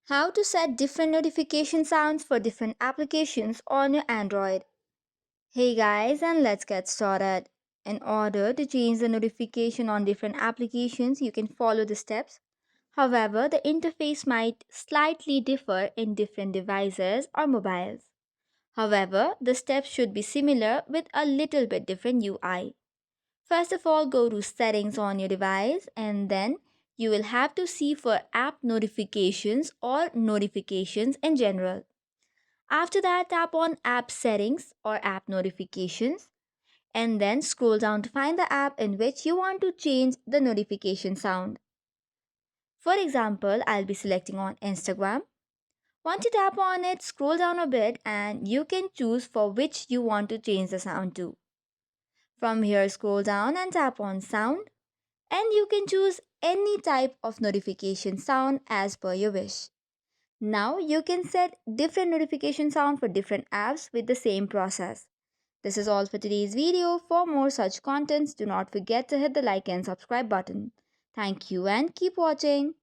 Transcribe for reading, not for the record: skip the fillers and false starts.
How to set different notification sounds for different applications on your Android. Hey guys, and let's get started. In order to change the notification on different applications, you can follow the steps. However, the interface might slightly differ in different devices or mobiles. However, the steps should be similar with a little bit different UI. First of all, go to settings on your device and then you will have to see for app notifications or notifications in general. After that, tap on app settings or app notifications and then scroll down to find the app in which you want to change the notification sound. For example, I'll be selecting on Instagram. Once you tap on it, scroll down a bit and you can choose for which you want to change the sound to. From here, scroll down and tap on sound and you can choose any type of notification sound as per your wish. Now you can set different notification sound for different apps with the same process. This is all for today's video. For more such contents, do not forget to hit the like and subscribe button. Thank you and keep watching.